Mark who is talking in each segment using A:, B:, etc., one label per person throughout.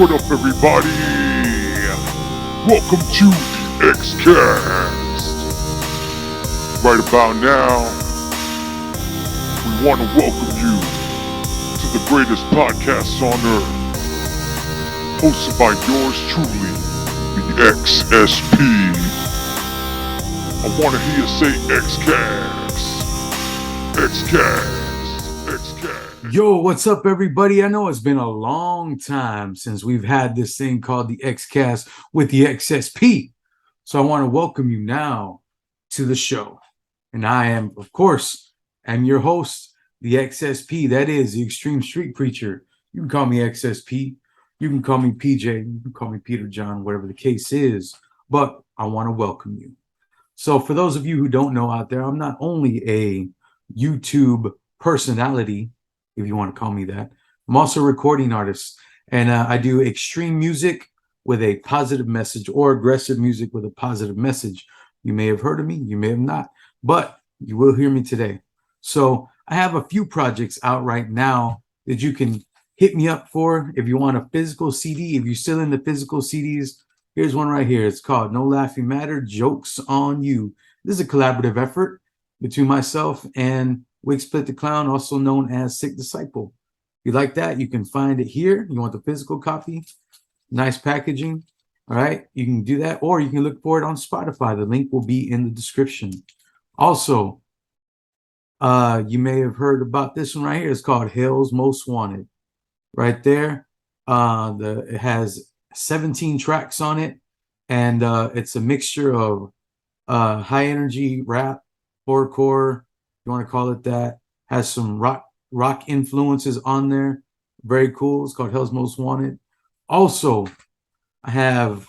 A: What up, everybody? Welcome to the Xcast. Right about now, we want to welcome you to the greatest podcast on earth, hosted by yours truly, the XSP. I want to hear you say Xcast, Xcast, Xcast.
B: Yo, what's up, everybody? I know it's been a long time since we've had this thing called the Xcast with the XSP. So I want to welcome you now to the show. And I am, of course, I'm your host, the XSP. That is the Extreme Street Preacher. You can call me XSP. You can call me PJ. You can call me Peter John, whatever the case is. But I want to welcome you. So for those of you who don't know out there, I'm not only a YouTube personality, if you want to call me that. I'm also a recording artist, and I do extreme music with a positive message or aggressive music with a positive message. You may have heard of me, you may have not, but you will hear me today. So I have a few projects out right now that you can hit me up for if you want a physical CD. If you're still into physical CDs, here's one right here. It's called No Laughing Matter, Jokes on You. This is a collaborative effort between myself and Wig Split the Clown, also known as Sick Disciple. If you like that, you can find it here. You want the physical copy, nice packaging. All right, you can do that, or you can look for it on Spotify. The link will be in the description. Also, you may have heard about this one right here. It's called Hell's Most Wanted. Right there, it has 17 tracks on it, and it's a mixture of high energy rap, horrorcore, you want to call it that. Has some rock influences on there. Very cool. It's called Hell's Most Wanted. Also, I have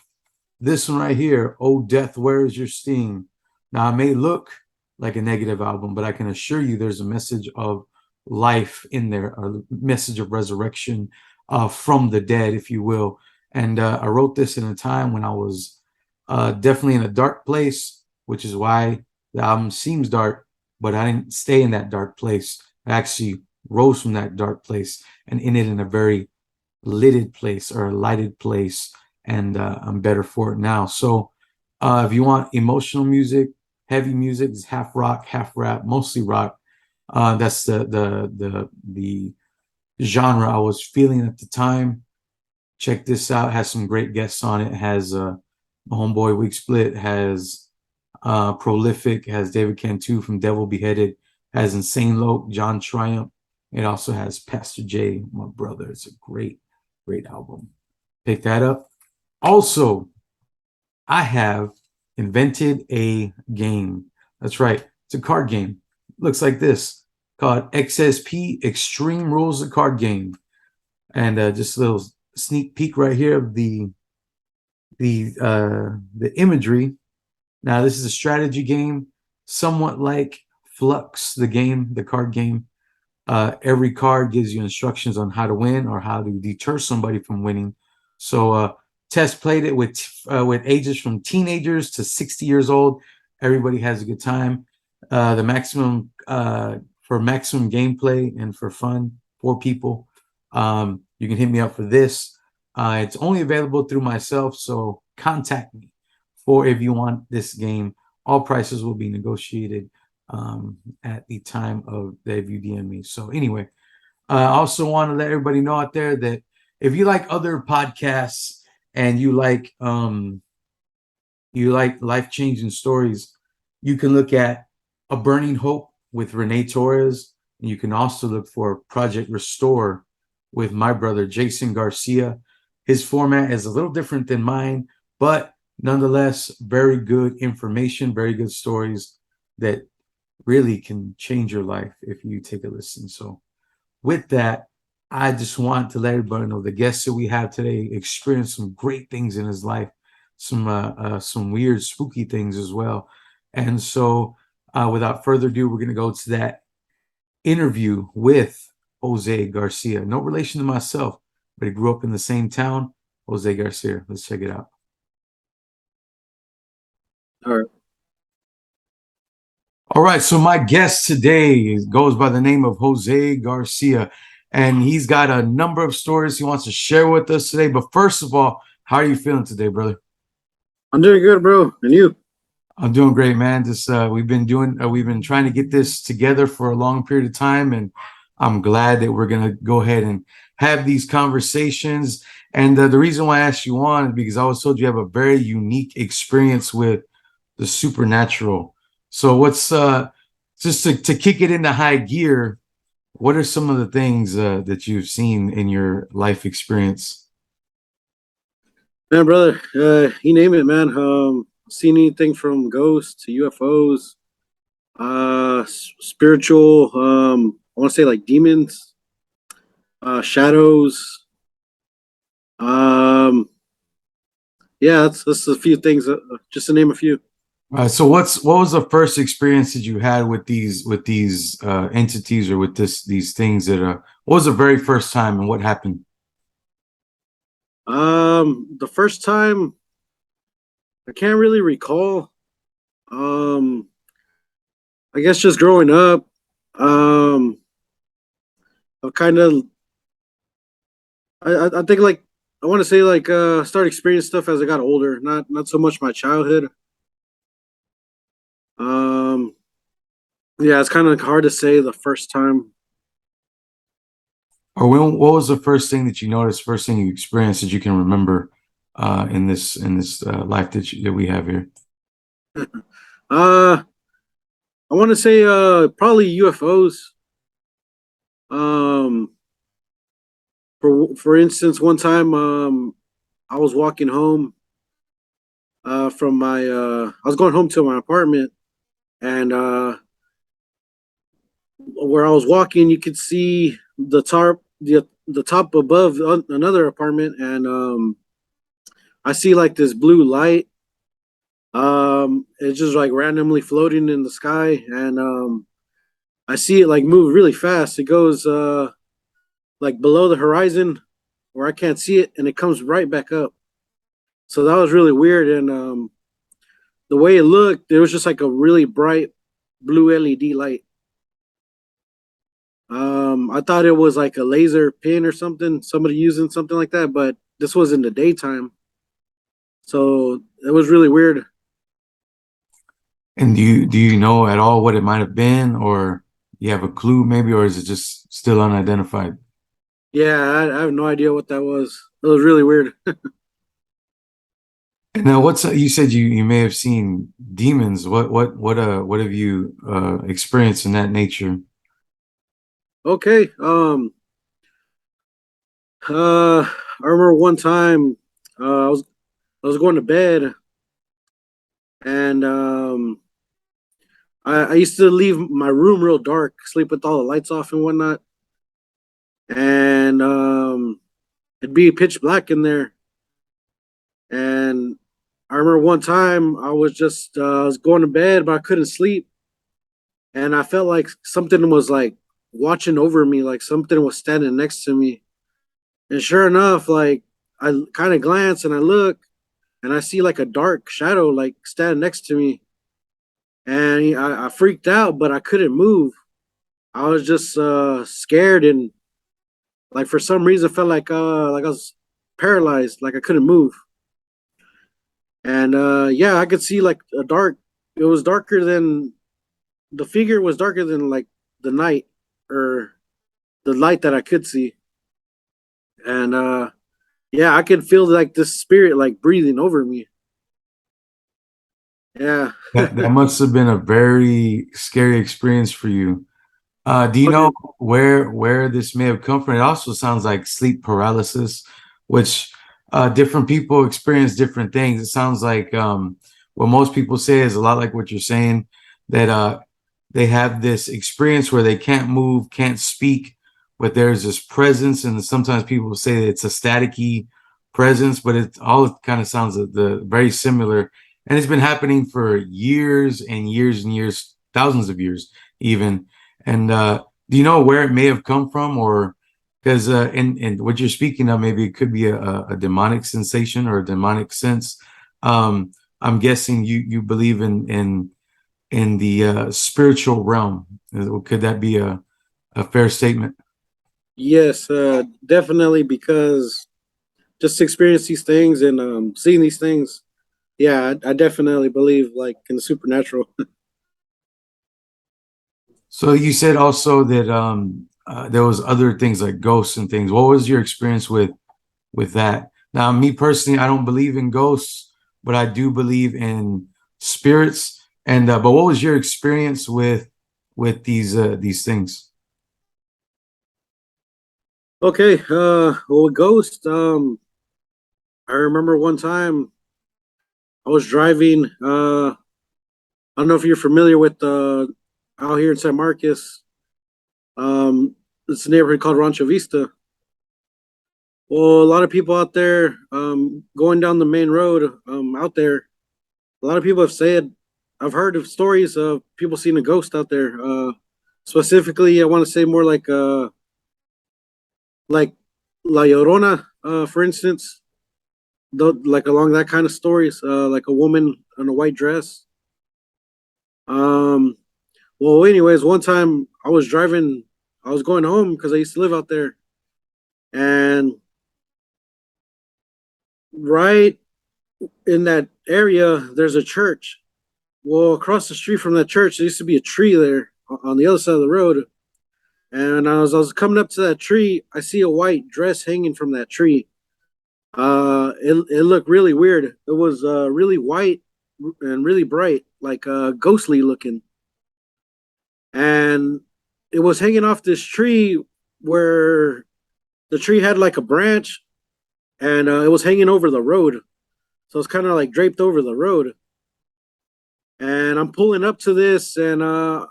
B: this one right here, Oh Death, Where Is Your Sting? Now, it may look like a negative album, but I can assure you there's a message of life in there, a message of resurrection from the dead, if you will. And I wrote this in a time when I was definitely in a dark place, which is why the album seems dark, but I didn't stay in that dark place. I actually rose from that dark place and in it in a very lighted place or a lighted place, and I'm better for it now. So if you want emotional music, heavy music, it's half rock, half rap, mostly rock. That's the genre I was feeling at the time. Check this out. It has some great guests on it. It has my homeboy Wig Split, has Prolific, has David Cantu from Devil Beheaded, has Insane Loc, John Triumph. It also has Pastor J, my brother. It's a great album. Pick that up. Also, I have invented a game. That's right. It's a card game. Looks like this, called XSP-Xtreme Rules, a card game. And just a little sneak peek right here of the imagery. Now, this is a strategy game, somewhat like Flux, the card game. Every card gives you instructions on how to win or how to deter somebody from winning. So Tess played it with ages from teenagers to 60 years old. Everybody has a good time. The maximum for maximum gameplay and for fun for people. You can hit me up for this. It's only available through myself, so contact me for if you want this game. All prices will be negotiated at the time of that you DM me. So anyway, I also want to let everybody know out there that if you like other podcasts and you like life-changing stories, you can look at A Burning Hope with Renee Torres, and you can also look for Project Restore with my brother Jason Garcia. His format is a little different than mine, but nonetheless, very good information, very good stories that really can change your life if you take a listen. So with that, I just want to let everybody know the guest that we have today experienced some great things in his life, some weird, spooky things as well. And so without further ado, we're going to go to that interview with Jose Garcia. No relation to myself, but he grew up in the same town. Jose Garcia. Let's check it out. All right, so my guest today goes by the name of Jose Garcia, and he's got a number of stories he wants to share with us today. But first of all, how are you feeling today, brother?
C: I'm doing good, bro. And you?
B: I'm doing great, man. Just we've been trying to get this together for a long period of time, and I'm glad that we're gonna go ahead and have these conversations. And the reason why I asked you on is because I was told you have a very unique experience with the supernatural. So what's just to kick it into high gear? What are some of the things that you've seen in your life experience?
C: Man, brother, you name it, man. Seen anything from ghosts to UFOs, spiritual, I want to say like demons, shadows. Um, yeah, that's a few things, just to name a few.
B: So what was the first experience that you had with these entities or with these things that what was the very first time and what happened?
C: The first time I can't really recall. Um, I guess just growing up, um, I kind of I think like I want to say like start experiencing stuff as I got older, not so much my childhood. Um yeah, it's kind of hard to say the first time.
B: Or what was the first thing that you noticed, first thing you experienced that you can remember in this life that we have here?
C: I want to say probably UFOs. Um for instance, one time I was walking home from my I was going home to my apartment, and where I was walking you could see the top above another apartment, and I see like this blue light. It's just like randomly floating in the sky, and I see it like move really fast. It goes like below the horizon where I can't see it, and it comes right back up. So that was really weird, and the way it looked, it was just like a really bright blue LED light. I thought it was like a laser pin or something, somebody using something like that, but this was in the daytime, so it was really weird.
B: And do you know at all what it might have been, or you have a clue maybe, or is it just still unidentified?
C: Yeah, I have no idea what that was. It was really weird.
B: And now, what's you said you may have seen demons. What have you experienced in that nature?
C: Okay. I remember one time I was going to bed, and I used to leave my room real dark, sleep with all the lights off and whatnot, and it'd be pitch black in there. And I remember one time I was going to bed, but I couldn't sleep, and I felt like something was like watching over me, like something was standing next to me. And sure enough, like I kind of glance and I look, and I see like a dark shadow like standing next to me, and I freaked out, but I couldn't move. I was just scared, and like for some reason felt like I was paralyzed, like I couldn't move. And yeah, I could see like a dark. It was darker than the figure was darker than like the night or the light that I could see. And yeah, I could feel like this spirit like breathing over me. Yeah.
B: That must have been a very scary experience for you. Do you know
C: Okay.
B: where this may have come from? It also sounds like sleep paralysis, which different people experience different things. It sounds like what most people say is a lot like what you're saying, that they have this experience where they can't move, can't speak, but there's this presence, and sometimes people say that it's a staticky presence, but it all kind of sounds very similar, and it's been happening for years and years and years, thousands of years even. And do you know where it may have come from, or because in what you're speaking of, maybe it could be a demonic sensation or a demonic sense. Um, I'm guessing you believe in the spiritual realm. Could that be a fair statement?
C: Yes, definitely, because just to experience these things and seeing these things, yeah, I definitely believe like in the supernatural.
B: So you said also that there was other things like ghosts and things. What was your experience with that? Now, me personally, I don't believe in ghosts, but I do believe in spirits. And but what was your experience with these things?
C: Okay, well, Ghost. I remember one time I was driving. I don't know if you're familiar with out here in San Marcos. It's a neighborhood called Rancho Vista. Well, a lot of people out there going down the main road out there. A lot of people have said, I've heard of stories of people seeing a ghost out there. Specifically, I want to say more like La Llorona, for instance, like along that kind of stories, like a woman in a white dress. Um, well, anyways, one time I was driving, I was going home because I used to live out there, and right in that area, there's a church. Well, across the street from that church, there used to be a tree there on the other side of the road. And I was coming up to that tree, I see a white dress hanging from that tree. It looked really weird. It was really white and really bright, like ghostly looking, and it was hanging off this tree where the tree had like a branch, and it was hanging over the road, so it's kind of like draped over the road. And I'm pulling up to this, and I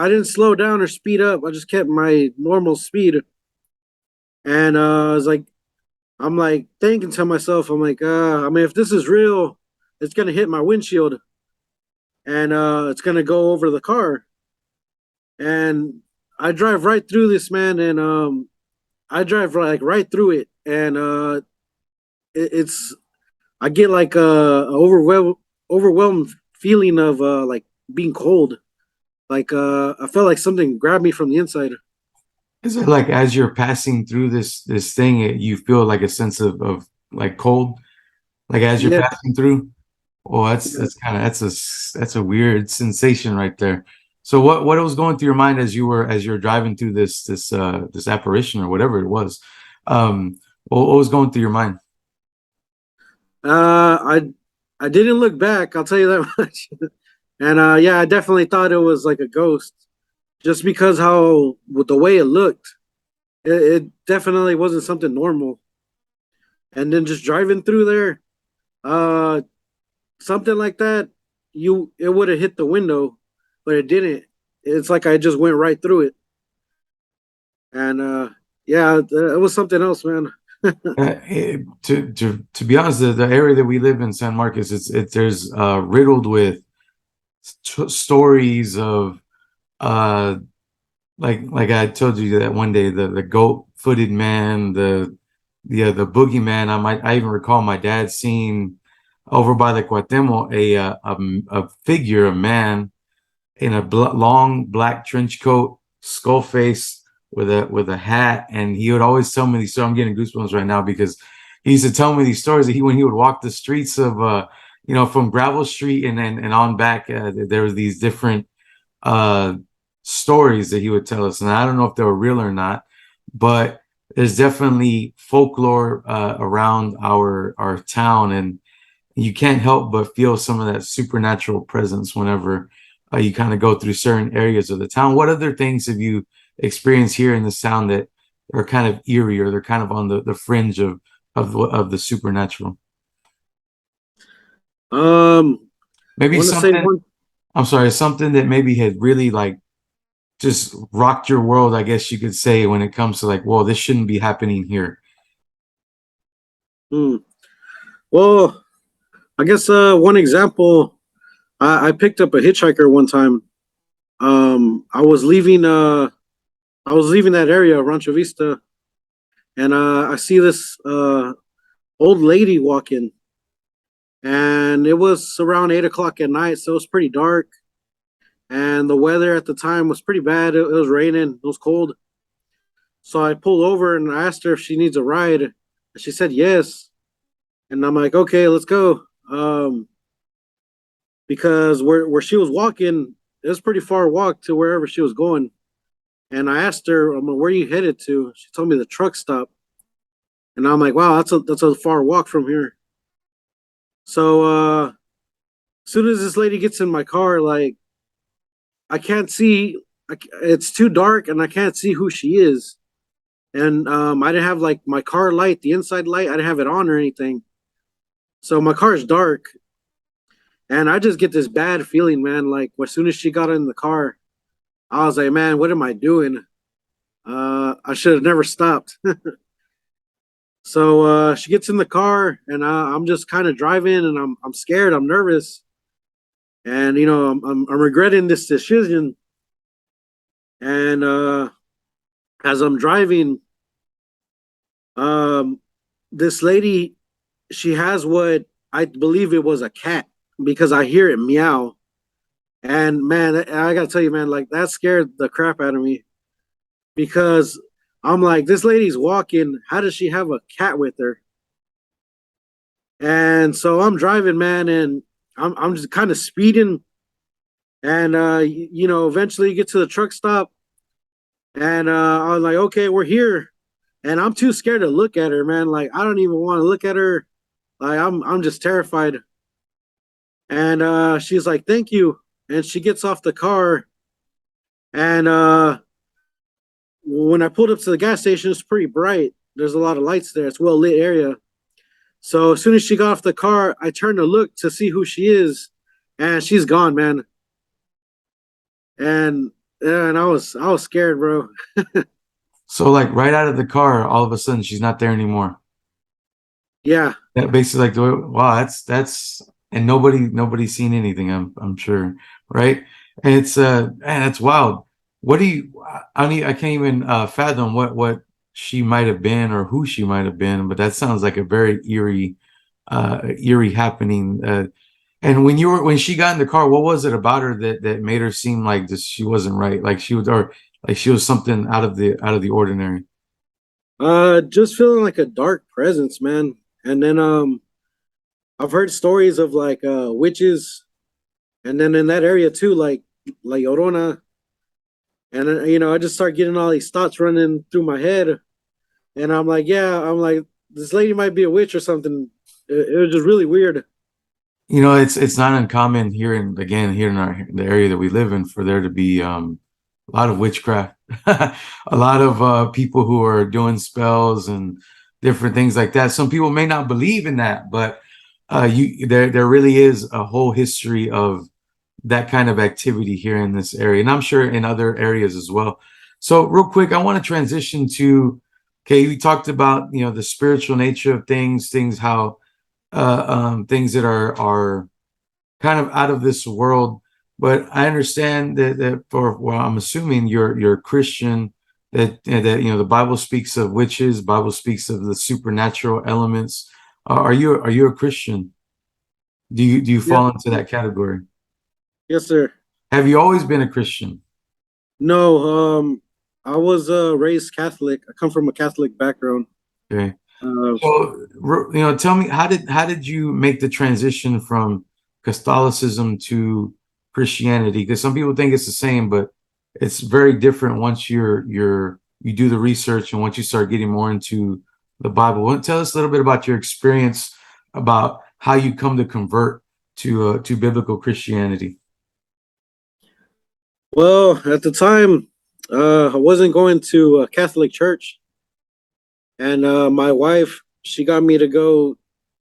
C: didn't slow down or speed up. I just kept my normal speed, and I was like, I'm like thinking to myself, I'm like, I mean, if this is real, it's gonna hit my windshield, and it's gonna go over the car. And I drive right through this, man, and I drive like right through it, and it's I get like a overwhelmed feeling of like being cold. Like I felt like something grabbed me from the inside.
B: Is it like as you're passing through this thing, you feel like a sense of like cold, like as you're
C: Yeah.
B: passing through? Oh, that's kind of that's a weird sensation right there. So what was going through your mind as you were driving through this apparition or whatever it was? What was going through your mind?
C: I didn't look back. I'll tell you that much. And yeah, I definitely thought it was like a ghost, just because how with the way it looked. It definitely wasn't something normal. And then just driving through there, uh, something like that, it would have hit the window, but it didn't. It's like I just went right through it, and yeah, it was something else, man.
B: To be honest, the area that we live in, San Marcos, there's riddled with stories of uh like I told you that one day the goat footed man, the boogeyman. I even recall my dad seeing over by the Cuauhtemoc a figure, a man in a long black trench coat, skull face with a hat, and he would always tell me these. So I'm getting goosebumps right now because he used to tell me these stories that he when he would walk the streets of from Gravel Street and on back. There was these different uh stories that he would tell us, and I don't know if they were real or not, but there's definitely folklore around our town, and you can't help but feel some of that supernatural presence whenever you kind of go through certain areas of the town. What other things have you experienced here in this town that are kind of eerie or they're kind of on the fringe of the supernatural?
C: I
B: Maybe
C: want to say
B: something.
C: one.
B: I'm sorry, something that maybe had really like just rocked your world, I guess you could say, when it comes to like, whoa, this shouldn't be happening here.
C: Hmm. Well, I guess one example. I picked up a hitchhiker one time. I was leaving. I was leaving that area, Rancho Vista, and I see this old lady walking, and it was around 8 o'clock at night, so it was pretty dark, and the weather at the time was pretty bad. It was raining, it was cold, So I pulled over and I asked her if she needs a ride. And she said yes. And I'm like, okay, let's go. Because where she was walking, it was pretty far walk to wherever she was going. And I asked her, I'm like, where are you headed to? She told me the truck stop. And I'm like, wow, that's a far walk from here. So as soon as this lady gets in my car, like I can't see, it's too dark and I can't see who she is. And I didn't have like my car light, the inside light, I didn't have it on or anything. So my car's dark, and I just get this bad feeling, man. Like as soon as she got in the car, I was like, man, what am I doing? I should have never stopped. So she gets in the car, and I'm just kind of driving, and I'm scared, I'm nervous, and I'm regretting this decision. And as I'm driving, um, this lady, she has what I believe it was a cat because I hear it meow. And man, I gotta tell you, man, like that scared the crap out of me because I'm like, this lady's walking. How does she have a cat with her? And so I'm driving, man, and I'm just kind of speeding. And eventually you get to the truck stop, and I was like, okay, we're here. And I'm too scared to look at her, man. Like I don't even want to look at her. Like I'm just terrified. And she's like, thank you. And she gets off the car. And when I pulled up to the gas station, it's pretty bright. There's a lot of lights there. It's a well lit area. So as soon as she got off the car, I turned to look to see who she is, and she's gone, man. And and I was scared, bro.
B: So like right out of the car, all of a sudden she's not there anymore.
C: Yeah.
B: That basically like wow, that's and nobody's seen anything. I'm sure, right? And it's man, that's wild. What do you? I can't even fathom what she might have been or who she might have been. But that sounds like a very eerie happening. And when she got in the car, what was it about her that made her seem like this? She wasn't right. Like she was, or like she was something out of the ordinary.
C: Just feeling like a dark presence, man. And then I've heard stories of like witches, and then in that area too, like La Llorona. And then, I just start getting all these thoughts running through my head, and I'm like, yeah, I'm like, this lady might be a witch or something. It was just really weird.
B: It's not uncommon here in the area that we live in for there to be a lot of witchcraft, a lot of people who are doing spells and different things like that. Some people may not believe in that, but you there really is a whole history of that kind of activity here in this area, and I'm sure in other areas as well. So, real quick, I want to transition to okay. We talked about the spiritual nature of things how things that are kind of out of this world. But I understand that for well, I'm assuming you're a Christian. That the Bible speaks of witches. Bible speaks of the supernatural elements. Are you a Christian? Do you
C: Yes,
B: fall into that category?
C: yes, sir.
B: Have you always been a Christian?
C: No, I was raised Catholic. I come from a Catholic background.
B: Okay.
C: Uh,
B: So, tell me how did you make the transition from Catholicism to Christianity? Because some people think it's the same, but it's very different once you do the research and once you start getting more into the Bible. Tell us a little bit about your experience about how you come to convert to biblical Christianity.
C: well, at the time, I wasn't going to a Catholic church, and my wife, she got me to go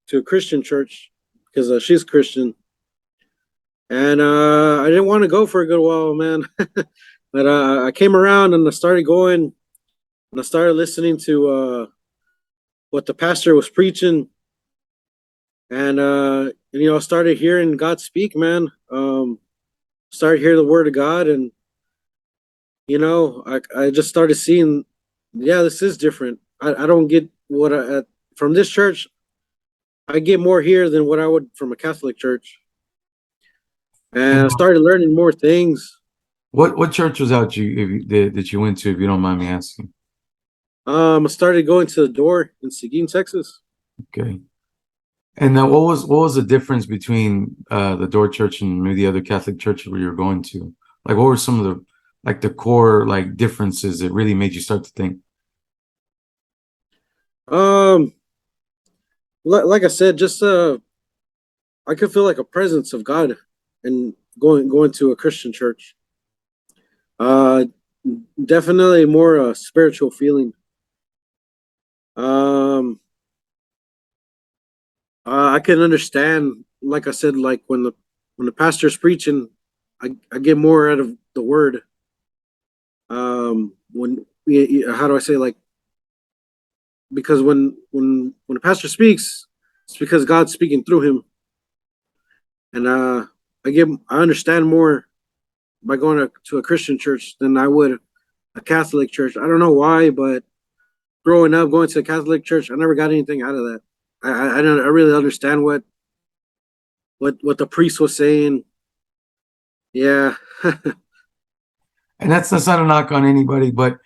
C: to a Christian church because she's Christian, and I didn't want to go for a good while, man. But I came around and I started going, and I started listening to what the pastor was preaching, and I started hearing God speak, man. Started hearing the word of God, and I just started seeing, yeah, this is different. I don't get what from this church. I get more here than what I would from a Catholic church, and
B: And
C: I started learning more things.
B: what church was that you went to, if you don't mind me asking?
C: I started going to the door in Seguin, Texas.
B: Okay. And then what was the difference between the Door Church and maybe the other Catholic churches where you're going to? Like, what were some of the core like differences that really made you start to think?
C: Um, like I said, just I could feel like a presence of God and going to a Christian church. Uh, Definitely more a spiritual feeling. Um, I can understand, like I said, like when the pastor's preaching, I get more out of the word. When how do I say, like, because when the pastor speaks, it's because God's speaking through him, and I understand more by going to a Christian church than I would a Catholic church. I don't know why, but growing up going to a Catholic church, I never got anything out of that. I don't I really understand what the priest was saying. Yeah.
B: And that's not a knock on anybody, but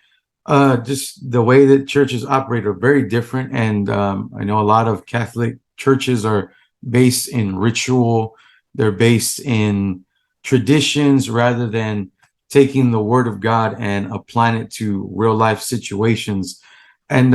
B: just the way that churches operate are very different. And I know a lot of Catholic churches are based in ritual, they're based in traditions rather than taking the word of God and applying it to real life situations. And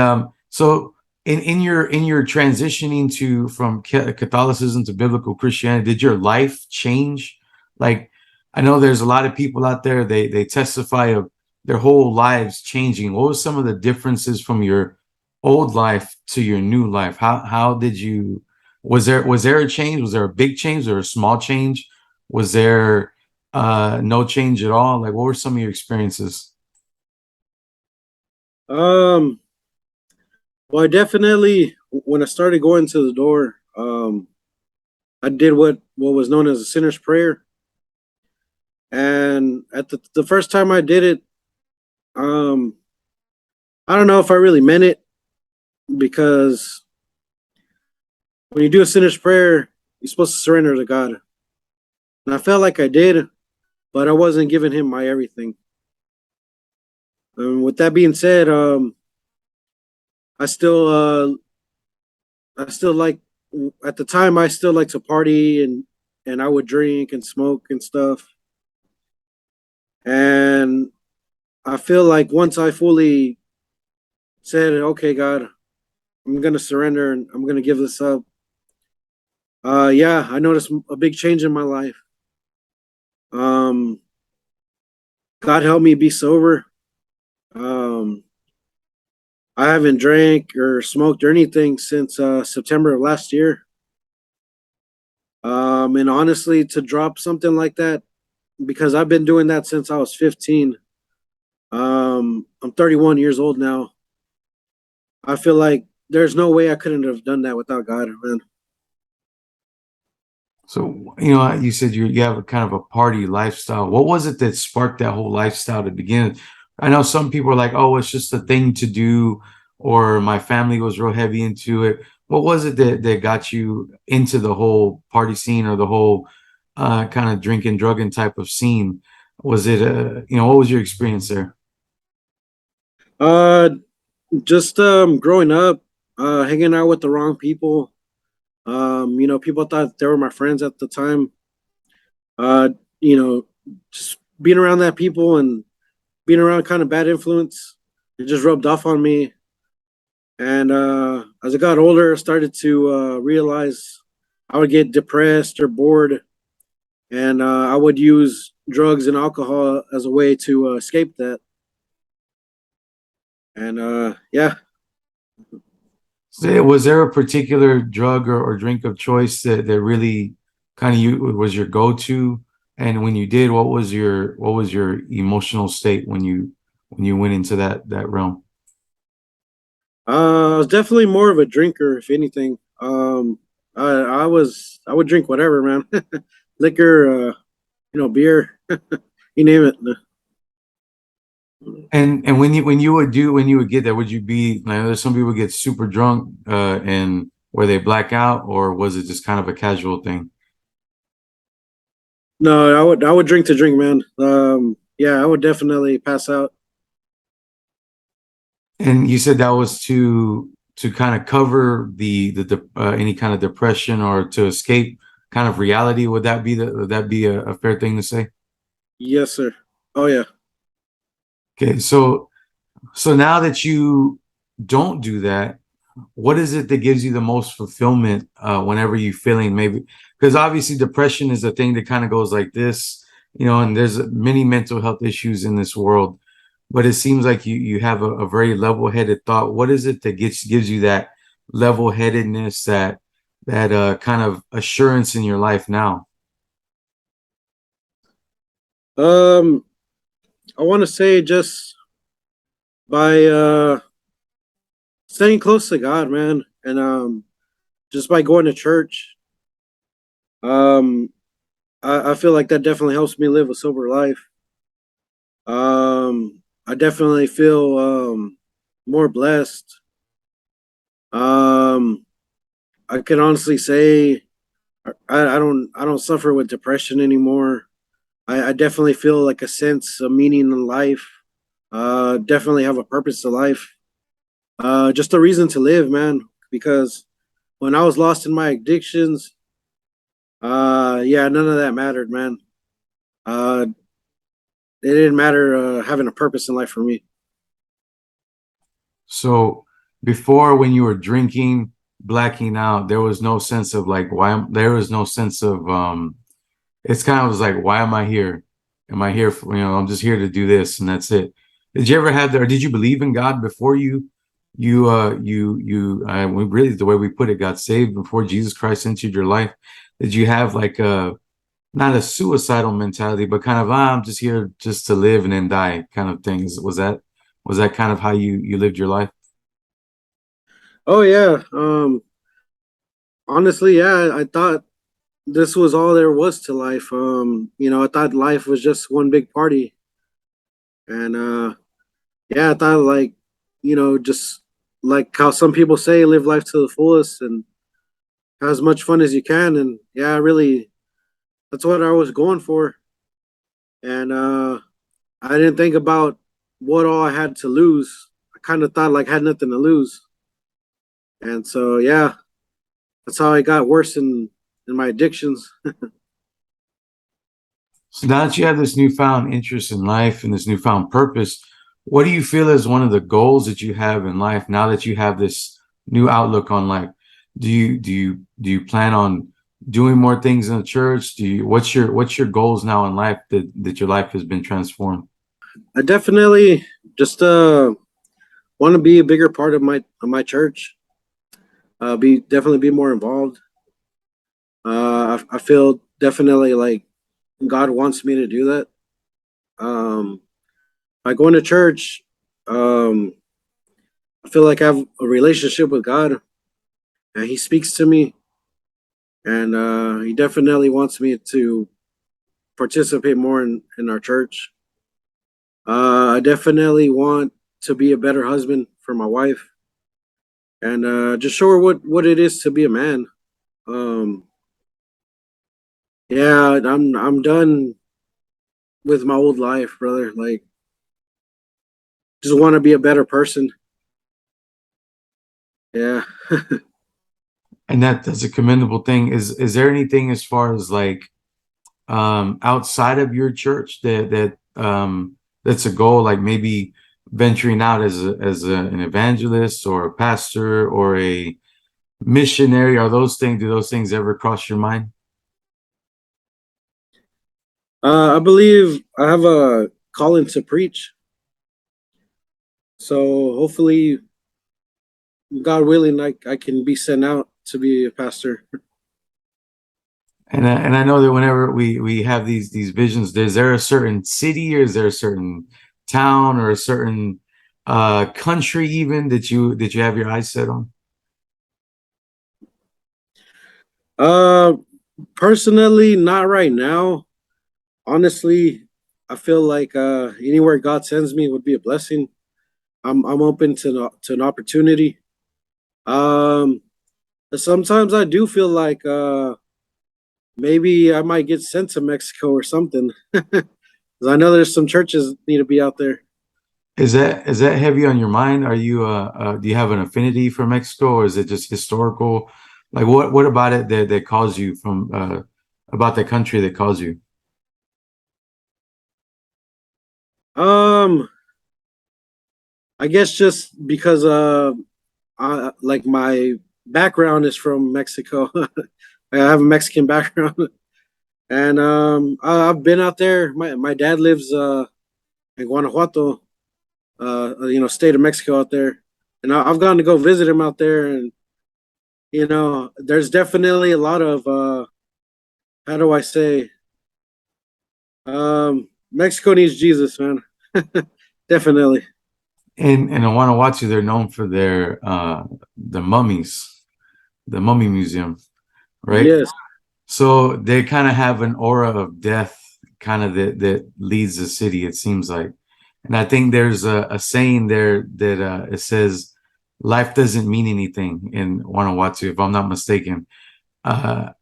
B: so in your transitioning to from Catholicism to biblical Christianity, did your life change? Like, I know there's a lot of people out there, they testify of their whole lives changing. What was some of the differences from your old life to your new life? How did you, was there a change? Was there a big change or a small change? Was there no change at all? Like, what were some of your experiences?
C: um. Well, I definitely when I started going to the door, I did what was known as a sinner's prayer, and at the first time I did it, um, I don't know if I really meant it because when you do a sinner's prayer, you're supposed to surrender to God, and I felt like I did, but I wasn't giving Him my everything. With that being said, I still I still like at the time I still like to party and I would drink and smoke and stuff. And I feel like once I fully said, "Okay, God, I'm gonna surrender and I'm gonna give this up," yeah, I noticed a big change in my life. Um, God helped me be sober. Um, I haven't drank or smoked or anything since September of last year. And honestly, to drop something like that, because I've been doing that since I was 15. I'm 31 years old now. I feel like there's no way I couldn't have done that without God, man.
B: So, you said you have a kind of a party lifestyle. What was it that sparked that whole lifestyle to begin with? I know some people are like, oh, it's just a thing to do, or my family was real heavy into it. What was it that got you into the whole party scene or the whole kind of drinking, drugging type of scene? Was it, what was your experience there?
C: Uh, just growing up, hanging out with the wrong people. People thought they were my friends at the time. Uh, you know, just being around that people and being around kind of bad influence, it just rubbed off on me. And as I got older, I started to realize I would get depressed or bored, and I would use drugs and alcohol as a way to escape that. And yeah.
B: Was there a particular drug or drink of choice that really kind of you was your go-to? And when you did, what was your emotional state when you went into that realm?
C: I was definitely more of a drinker, if anything. I would drink whatever, man. Liquor, beer, you name it.
B: And when you would get there, would you be like there's some people get super drunk and where they black out, or was it just kind of a casual thing?
C: No, I would drink to drink, man. Yeah, I would definitely pass out.
B: And you said that was to kind of cover the any kind of depression or to escape kind of reality. Would that be a fair thing to say?
C: Yes, sir. Oh yeah.
B: Okay, so now that you don't do that, what is it that gives you the most fulfillment whenever you're feeling maybe? Because obviously depression is a thing that kind of goes like this, you know, and there's many mental health issues in this world, but it seems like you have a very level-headed thought. What is it that gives you that level-headedness, that kind of assurance in your life now?
C: Um, I want to say just by staying close to God, man, and just by going to church. Um, I feel like that definitely helps me live a sober life. I definitely feel more blessed. Um, I can honestly say I don't suffer with depression anymore. I definitely feel like a sense of meaning in life. Definitely have a purpose to life. Just a reason to live, man. Because when I was lost in my addictions, yeah, none of that mattered, man. Uh, it didn't matter having a purpose in life for me.
B: So before, when you were drinking, blacking out, there was no sense of like there was no sense of it's kind of was like, why am I here? Am I here for, I'm just here to do this and that's it. Did you ever have that, or did you believe in God before we really, the way we put it, got saved before Jesus Christ entered your life? Did you have like a, not a suicidal mentality, but kind of, I'm just here just to live and then die kind of things? Was that kind of how you lived your life?
C: Oh yeah. Honestly, yeah, I thought this was all there was to life. I thought life was just one big party, and yeah, I thought like, just like how some people say, live life to the fullest and have as much fun as you can. And yeah, really, that's what I was going for. And I didn't think about what all I had to lose. I kind of thought like I had nothing to lose, and so yeah, that's how I got worse in my addictions.
B: So now that you have this newfound interest in life and this newfound purpose, what do you feel is one of the goals that you have in life now that you have this new outlook on life? Do you plan on doing more things in the church? What's your goals now in life that your life has been transformed?
C: I definitely just want to be a bigger part of my church. Be definitely be more involved. I feel definitely like God wants me to do that. By going to church, um, I feel like I have a relationship with God, and He speaks to me, and He definitely wants me to participate more in our church. I definitely want to be a better husband for my wife, and just show her what it is to be a man. Um, yeah, I'm done with my old life, brother. Like, just want to be a better person. Yeah.
B: And that's a commendable thing. Is there anything as far as like outside of your church that's a goal, like maybe venturing out an evangelist or a pastor or a missionary? Do those things ever cross your mind?
C: I believe I have a calling to preach. So hopefully, God willing, I can be sent out to be a pastor.
B: And I know that whenever we have these visions, is there a certain city or is there a certain town or a certain country even that you have your eyes set on?
C: Uh, Personally, not right now. Honestly, I feel like anywhere God sends me would be a blessing. I'm open to an opportunity. Um, Sometimes I do feel like maybe I might get sent to Mexico or something. 'Cause I know there's some churches need to be out there.
B: Is that heavy on your mind? Are you do you have an affinity for Mexico, or is it just historical? Like what about it that calls you from about the country that calls you?
C: Um, I guess just because like my background is from Mexico. I have a Mexican background, and I've been out there. My dad lives in Guanajuato, state of Mexico out there, and I've gone to go visit him out there, and there's definitely a lot of how do I say, Mexico needs Jesus, man. Definitely.
B: In Guanajuato, they're known for their the mummies, the mummy museum, right?
C: Yes.
B: So they kind of have an aura of death, kind of that leads the city. It seems like, and I think there's a saying there that it says, "Life doesn't mean anything" in Guanajuato, if I'm not mistaken.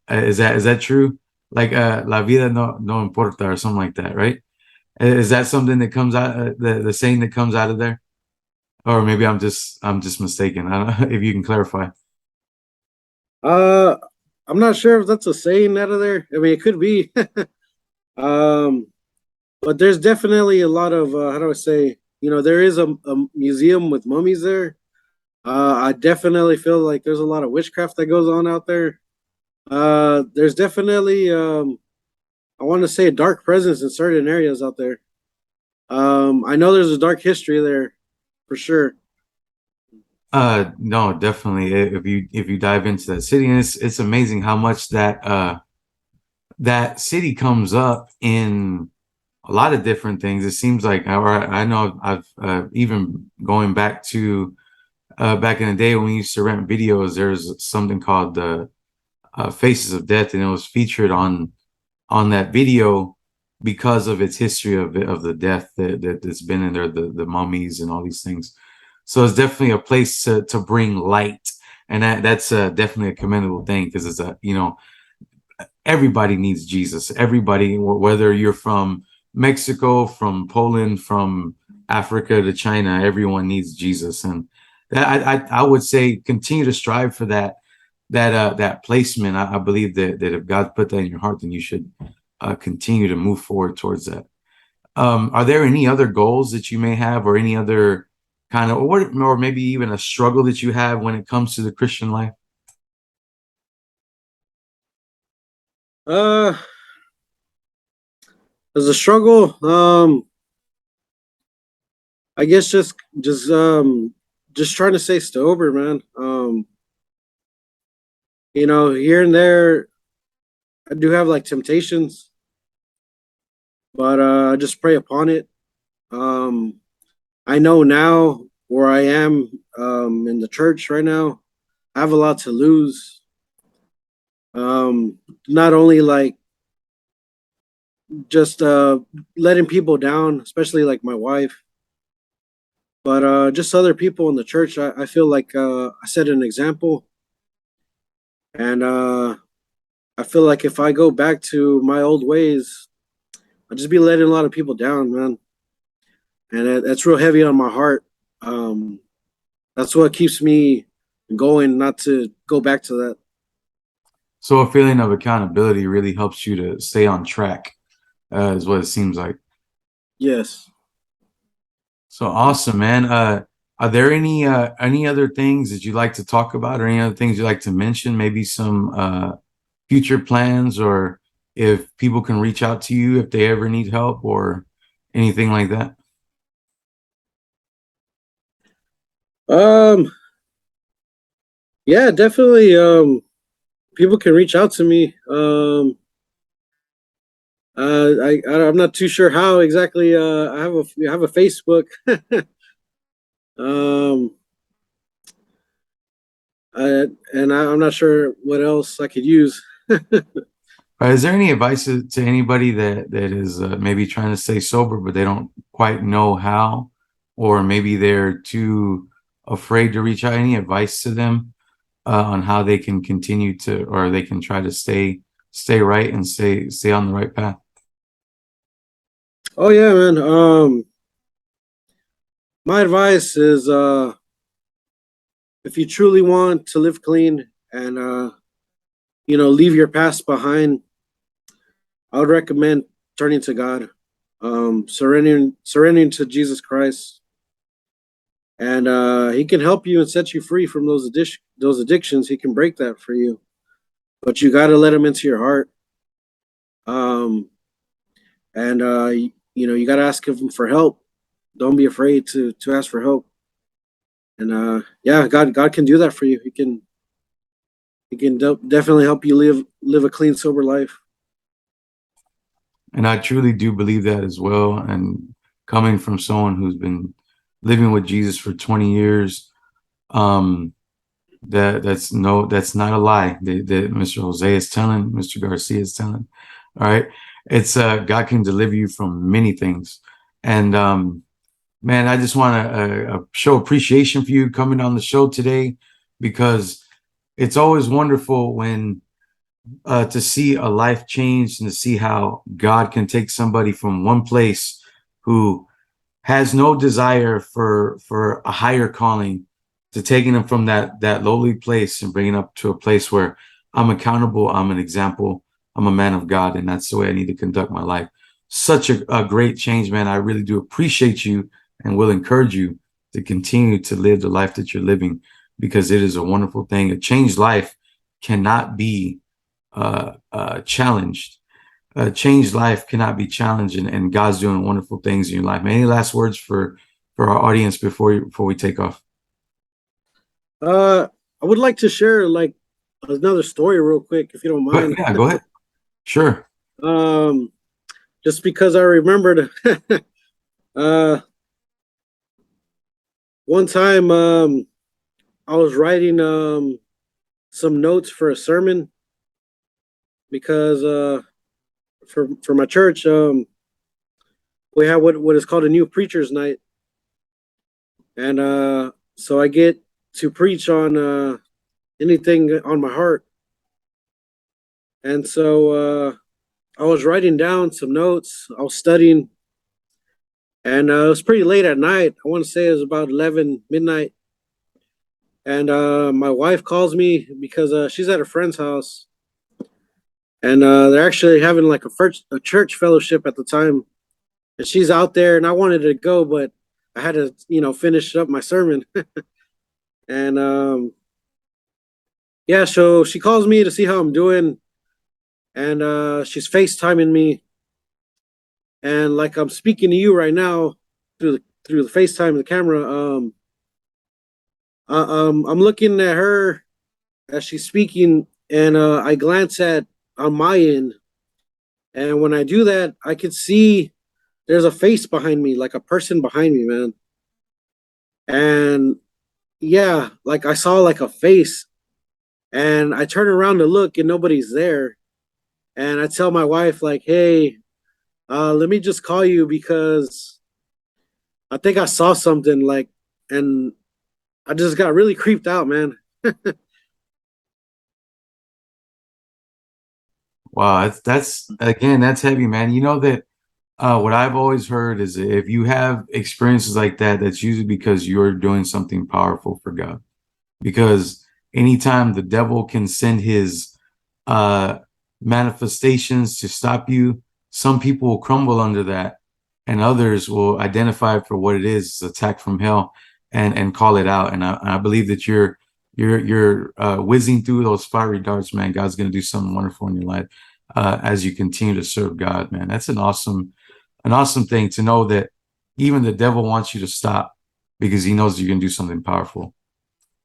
B: Is that true? Like "La vida no importa" or something like that, right? Is that something that comes out the saying that comes out of there? Or maybe I'm just mistaken. I don't know if you can clarify.
C: Uh, I'm not sure if that's a saying out of there. I mean, it could be. um, but there's definitely a lot of how do I say? There is a museum with mummies there. I definitely feel like there's a lot of witchcraft that goes on out there. There's definitely I want to say a dark presence in certain areas out there. I know there's a dark history there for sure.
B: No, definitely. If you dive into that city, and it's amazing how much that city comes up in a lot of different things. It seems like, or I know I've even going back to back in the day when we used to rent videos. There's something called the Faces of Death, and it was featured on that video because of its history of the death that's been in there, the mummies and all these things. So it's definitely a place to bring light, and that's definitely a commendable thing because it's a everybody needs Jesus. Everybody, whether you're from Mexico, from Poland, from Africa to China, everyone needs Jesus, and I would say continue to strive for that placement. I believe that if God put that in your heart, then you should continue to move forward towards that. Are there any other goals that you may have, or any other kind of, or maybe even a struggle that you have when it comes to the Christian life?
C: Uh, as a struggle, I guess just trying to stay sober, man. Here and there, I do have like temptations, but I just pray upon it. Um, I know now where I am in the church right now. I have a lot to lose. Not only like just letting people down, especially like my wife, but just other people in the church. I feel like I set an example, and I feel like if I go back to my old ways, I'll just be letting a lot of people down, man. And that's real heavy on my heart. Um, that's what keeps me going, not to go back to that.
B: So a feeling of accountability really helps you to stay on track, is what it seems like.
C: Yes.
B: So awesome, man. Are there any other things that you'd like to talk about, or any other things you'd like to mention? Maybe some future plans, or if people can reach out to you if they ever need help, or anything like that.
C: Um, yeah, definitely. People can reach out to me. I'm not too sure how exactly. I have a Facebook. um, I'm not sure what else I could use.
B: Is there any advice to anybody that is maybe trying to stay sober, but they don't quite know how, or maybe they're too afraid to reach out? Any advice to them on how they can continue to, or they can try to stay right and stay on the right path?
C: Oh yeah, man. My advice is, if you truly want to live clean and leave your past behind, I would recommend turning to God, surrendering to Jesus Christ, and He can help you and set you free from those addictions. He can break that for you, but you got to let Him into your heart. Um, and you got to ask Him for help. Don't be afraid to ask for help. And yeah, God can do that for you. He can definitely help you live a clean, sober life.
B: And I truly do believe that as well. And coming from someone who's been living with Jesus for 20 years, um, that's not a lie that Mr. Jose is telling, Mr. Garcia is telling. All right. It's God can deliver you from many things. And man, I just want to show appreciation for you coming on the show today, because it's always wonderful when to see a life change and to see how God can take somebody from one place who has no desire for a higher calling, to taking them from that lowly place and bringing up to a place where I'm accountable, I'm an example, I'm a man of God, and that's the way I need to conduct my life. Such a great change, man. I really do appreciate you and will encourage you to continue to live the life that you're living, because it is a wonderful thing. A changed life cannot be challenged. A changed life cannot be challenged, and God's doing wonderful things in your life. Any last words for our audience before we take off?
C: I would like to share like another story real quick, if you don't
B: But
C: mind.
B: yeah, go ahead. Sure.
C: um, just because I remembered, uh, one time I was writing some notes for a sermon because for my church we have what is called a new preachers night, and so I get to preach on anything on my heart, and so I was writing down some notes. I was studying, and it was pretty late at night. I want to say it was about 11 midnight, and my wife calls me because she's at a friend's house, and they're actually having like a church fellowship at the time, and she's out there, and I wanted to go, but I had to finish up my sermon. And yeah, so she calls me to see how I'm doing, and she's FaceTiming me, and like I'm speaking to you right now through the FaceTime the camera. I'm looking at her as she's speaking, and I glance at on my end, and when I do that, I could see there's a face behind me, like a person behind me, man. And yeah, like I saw like a face, and I turn around to look, and nobody's there. And I tell my wife like, "Hey, let me just call you because I think I saw something." Like, and I just got really creeped out, man.
B: Wow, that's again, that's heavy, man. You know that what I've always heard is if you have experiences like that, that's usually because you're doing something powerful for God. Because anytime the devil can send his uh, manifestations to stop you, some people will crumble under that, and others will identify it for what it is, attack from hell, and call it out. And I believe that you're whizzing through those fiery darts, man. God's going to do something wonderful in your life as you continue to serve God, man. That's an awesome thing to know that even the devil wants you to stop because he knows you're going to do something powerful.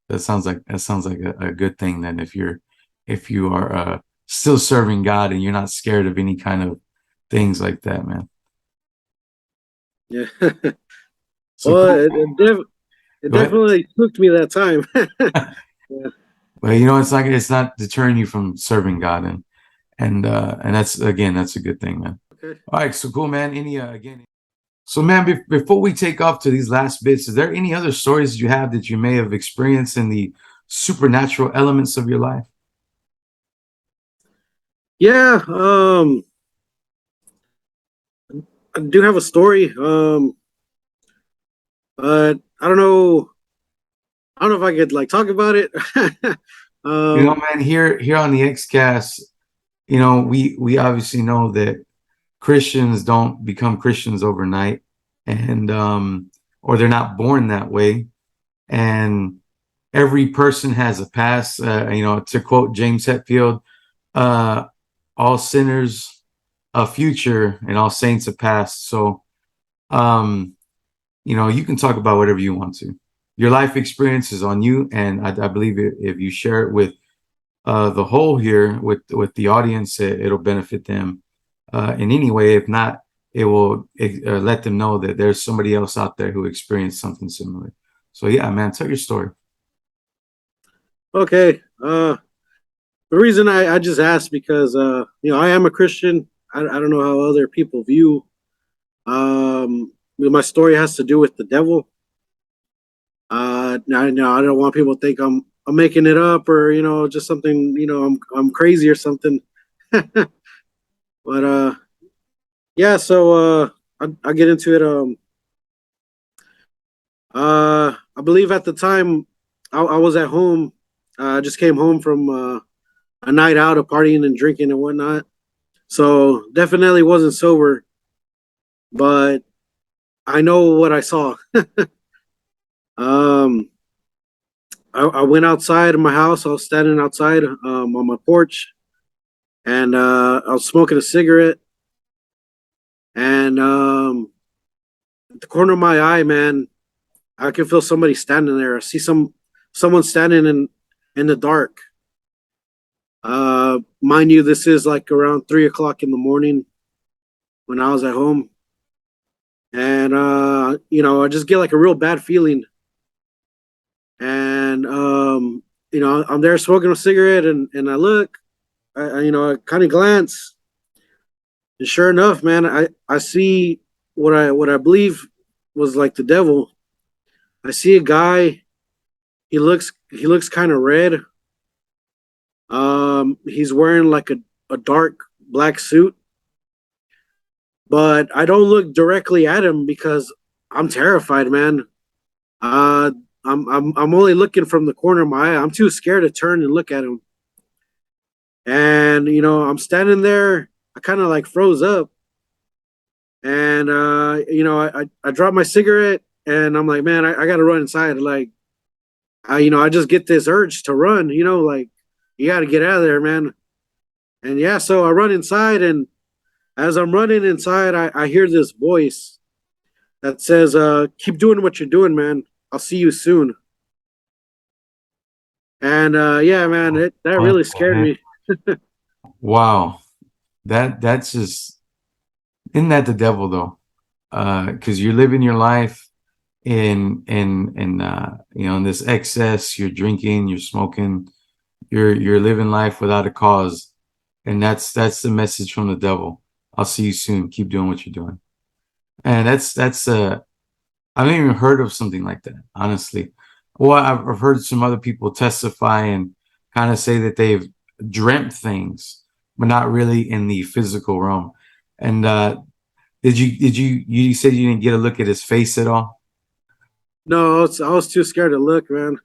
B: That sounds like a good thing then, if you are still serving God and you're not scared of any kind of things like that, man.
C: Yeah.
B: So
C: Well,
B: cool.
C: it
B: Go ahead.
C: definitely spooked me that time. Yeah.
B: Well, you know, it's not deterring you from serving God, and that's again, that's a good thing, man.
C: Okay.
B: All right, so cool, man. Any again. So, man, before we take off to these last bits, is there any other stories you have that you may have experienced in the supernatural elements of your life?
C: Yeah. I do have a story. but I don't know. I don't know if I could like talk about it.
B: You know,
C: um,
B: man, here on the XCast, you know, we obviously know that Christians don't become Christians overnight, and or they're not born that way. And every person has a past. You know, to quote James Hetfield, uh, all sinners a future and all saints a past. So, um, you know, you can talk about whatever you want to. Your life experience is on you, and I believe if you share it with the whole here, with the audience, it'll benefit them in any way. If not, it will let them know that there's somebody else out there who experienced something similar. So yeah, man, tell your story.
C: okay. The reason I just asked because I am a Christian. I don't know how other people view. My story has to do with the devil. Now I don't want people to think I'm making it up or just something I'm crazy or something. But yeah, so I get into it. I believe at the time I was at home. I just came home from a night out of partying and drinking and whatnot. So definitely wasn't sober, but I know what I saw. um, I went outside of my house. I was standing outside on my porch, and I was smoking a cigarette. And at the corner of my eye, man, I can feel somebody standing there. I see someone standing in the dark. Mind you, this is like around 3 o'clock in the morning when I was at home, and I just get like a real bad feeling. And I'm there smoking a cigarette, and I look, I kind of glance, and sure enough, man, I see what I believe was like the devil. I see a guy. He looks kind of red. He's wearing like a dark black suit, but I don't look directly at him because I'm terrified, man. Uh, I'm only looking from the corner of my eye. I'm too scared to turn and look at him. And I'm standing there. I kind of like froze up, and I dropped my cigarette, and I'm like, man, I got to run inside. Like, I just get this urge to run. Like you got to get out of there, man. And yeah, so I run inside, and as I'm running inside, I hear this voice that says, "Keep doing what you're doing, man. I'll see you soon." And yeah, man, that
B: Oh,
C: really scared
B: man.
C: me.
B: Wow, that's just isn't that the devil though? Because you're living your life in you know, in this excess. You're drinking, you're smoking, you're living life without a cause, and that's the message from the devil. I'll see you soon. Keep doing what you're doing. And that's I haven't even heard of something like that, honestly. Well, I've heard some other people testify and kind of say that they've dreamt things, but not really in the physical realm. And you said you didn't get a look at his face at all?
C: No, I was too scared to look, man.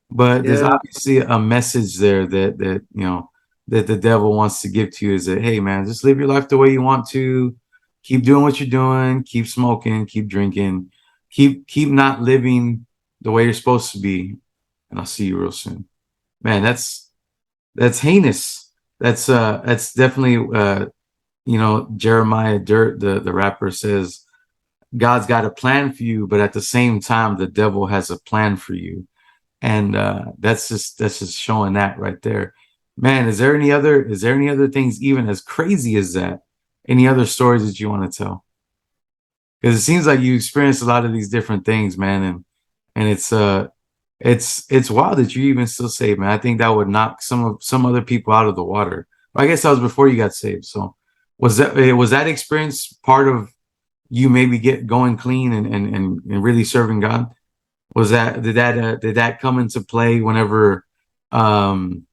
B: But there's
C: Yeah.
B: obviously a message there that you know that the devil wants to give to you, is that, hey man, just live your life the way you want to, keep doing what you're doing, keep smoking, keep drinking, keep not living the way you're supposed to be, and I'll see you real soon. Man, that's heinous. That's definitely you know, Jeremiah Dirt, the rapper, says God's got a plan for you, but at the same time the devil has a plan for you. And that's just showing that right there. Man, is there any other things even as crazy as that? Any other stories that you want to tell? Because it seems like you experienced a lot of these different things, man, and it's wild that you even still saved, man. I think that would knock some other people out of the water. Well, I guess that was before you got saved. So was that experience part of you maybe get going clean and really serving God? Was that did that come into play whenever when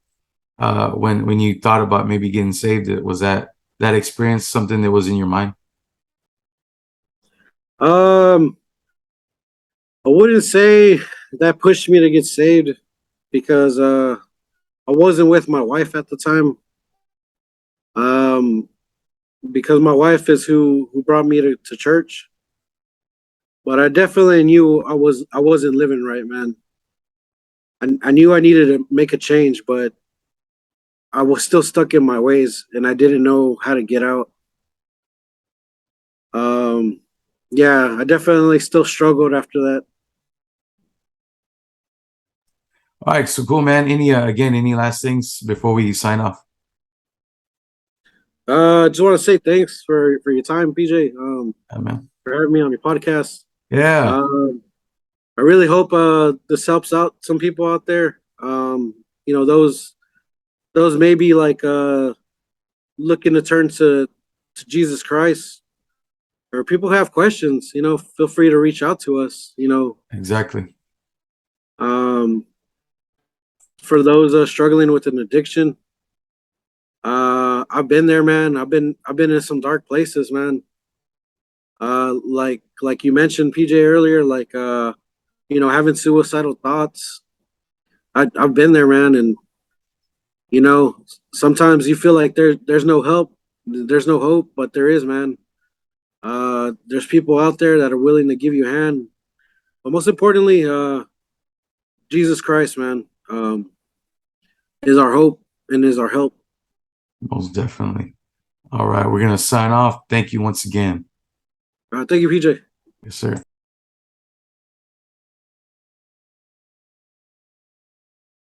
B: you thought about maybe getting saved? Was that experience something that was in your mind?
C: Um. I wouldn't say that pushed me to get saved because I wasn't with my wife at the time. Um, because my wife is who brought me to church. But I definitely knew I wasn't living right, man. I knew I needed to make a change, but I was still stuck in my ways and I didn't know how to get out. Um, yeah, I definitely still struggled after that.
B: All right, so cool, man. Any last things before we sign off?
C: Just want to say thanks for your time, PJ.
B: Yeah, man.
C: For having me on your podcast.
B: Yeah,
C: Um, I really hope this helps out some people out there. Those maybe like looking to turn to Jesus Christ, or people have questions. Feel free to reach out to us.
B: exactly.
C: Um, for those struggling with an addiction, I've been there, man. I've been in some dark places, man. Like you mentioned, PJ, earlier, like having suicidal thoughts. I've been there, man, and you know, sometimes you feel like there's no help, there's no hope, but there is, man. There's people out there that are willing to give you a hand, but most importantly, Jesus Christ, man, is our hope and is our help.
B: Most definitely. All right, we're gonna sign off. Thank you once again.
C: Thank you, PJ.
B: Yes, sir.